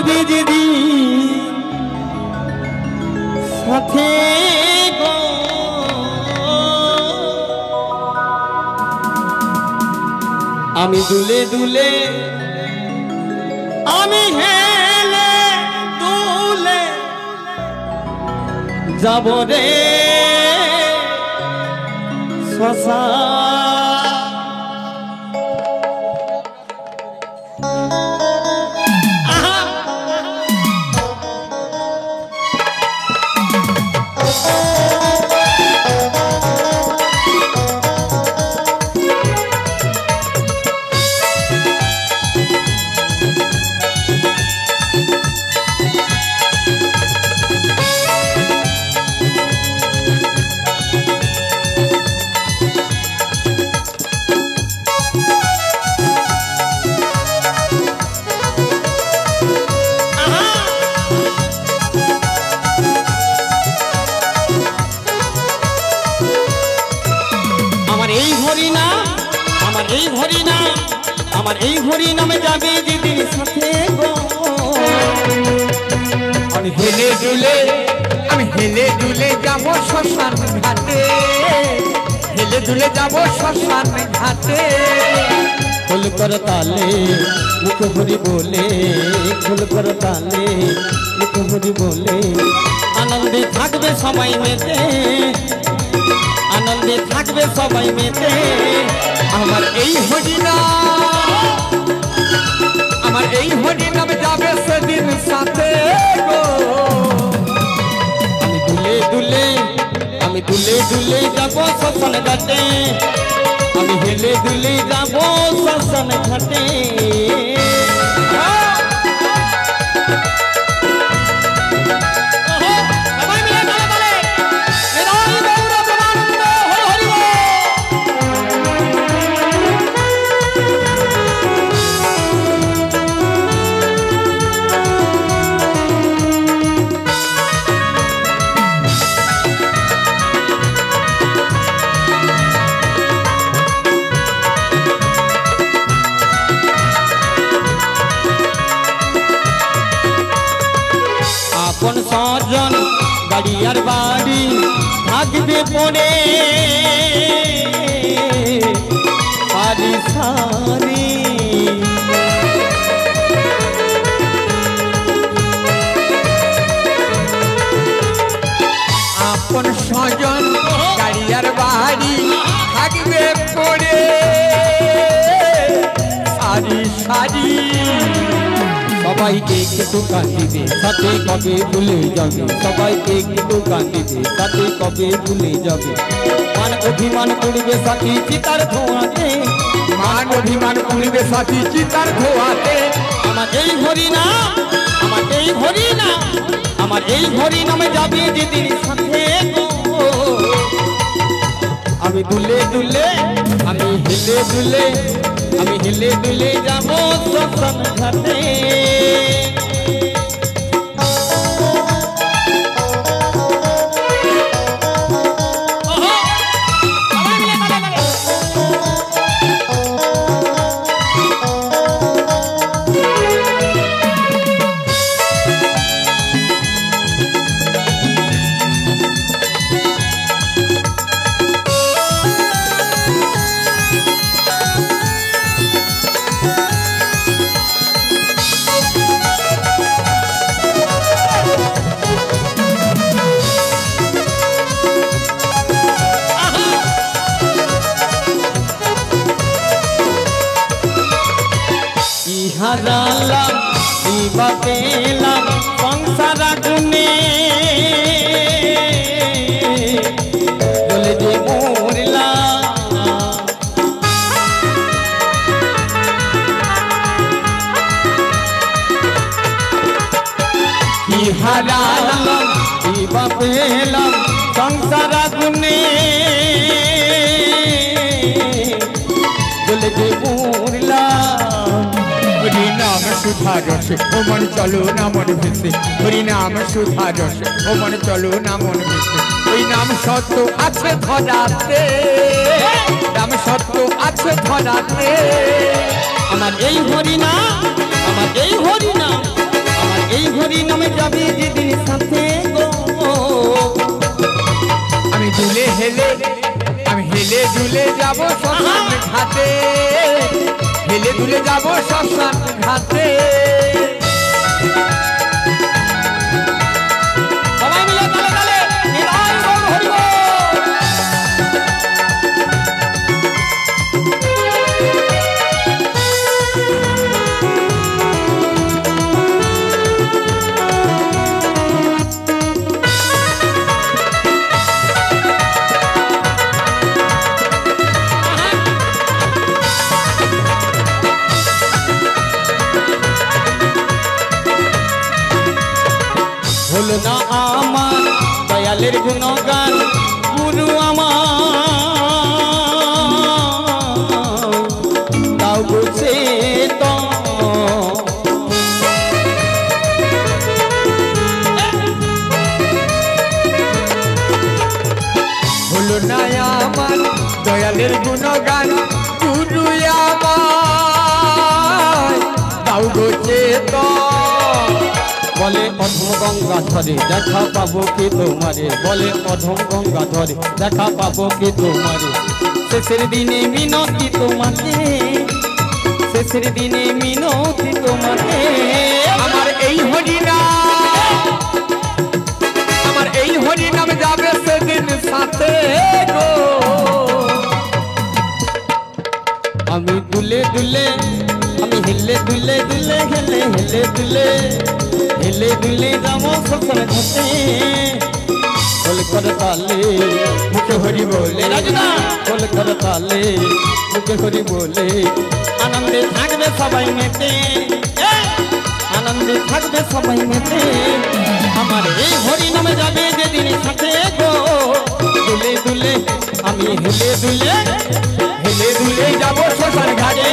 যাবে যদি সাথে গো আমি দুলে দুলে আমি হেলে দুলে যাব রে শশা আমার এই হরি নামে যাবে যেদিন সাথে গো আমি হেলে দুলে যাব শ্মশান ঘাটে হেলে দুলে যাব শ্মশান ঘাটে ফুল কর তালে মুখ ভরি বলে ফুল কর তালে মুখ ভরি বলে আনন্দে থাকবে সবাই মেতে আনন্দে থাকবে সবাই মেতে আমার এই হরি নাম যাবে সেদিন সাথে গো আমি দুলে দুলে যাব শ্মশান ঘাটে আমি হেলে দুলে যাব শ্মশান ঘাটে আপন সজন গাড়িয়ার বাড়ি থাকবে পড়ে সারি সারি আপন সজন গাড়িয়ার বাড়ি থাকবে পড়ে সারি সারি সবাইকে একটু কাঁদিবে সাথে কবে ভুলে যাবে সবাইকে একটু কাঁদিবে সাথে কবে ভুলে যাবে মান অভিমান করবে সাথী চিতার ধোঁয়াতে মান অভিমান করবে সাথী চিতার ধোঁয়াতে আমার এই হরি না আমার এই হরি না আমার এই হরি নামে যাবে যেদিন সাথে গো আমি দুলে দুলে আমি হেলে দুলে আমি হেলে দুলে যাব শ্মশান ঘাটে হারালাম দিবা পেলাম সংসার আগুনে বলে যে মরলাম কি হারালাম দিবা পেলাম সংসার আগুনে বলে যে মরলাম হরি নাম সুধা রসে ও মন চলো না মন ভেসে হরি নাম সুধা রসে ও মন চলো না মন ভেসে ওই নাম সত্য আছে ধরাতে নাম সত্য আছে ধরাতে আমার এই হরি নাম আমার এই হরি নাম আমার এই হরি নামে যাবে যেদিন সাথে গো আমি হেলে দুলে যাব শ্মশান ঘাটে, হেলে দুলে যাব শ্মশান ঘাটে। সবাই মিলে তালে তালে নিতাই গৌর হরি বল। হলো না আমার দয়ালের গুণগান গুরু আমার তাও বুঝে তো হলো না আমার দয়ালের গুণগান গুরু আমার তাও গোছে তো। বলে অধম গঙ্গা ধরে দেখা পাবো কি তোমারে, বলে অধম গঙ্গা ধরে দেখা পাবো কি তোমারে। শেষের দিনে মিনতি তোমাকে, শেষের দিনে মিনতি তোমাকে। আমার এই হরি নাম যাবে সেদিন সাথে গো। আমি দুলে দুলে আমি হেলে দুলে দুলে হেলে হেলে দুলে হেলে দুলে যাবো শ্মশান ঘাটে। বল করে তালে মুখে হরি বলে রাজনা, বল করে তালে মুখে হরি বলে আনন্দে থাকবে সবাই মেতে, আনন্দে থাকবে সবাই মেতে। আমার এই হরি নামে যাবে যেদিন সাথে গো দুলে দুলে আমি হেলে দুলে হেলে দুলে যাব শ্মশান ঘাটে।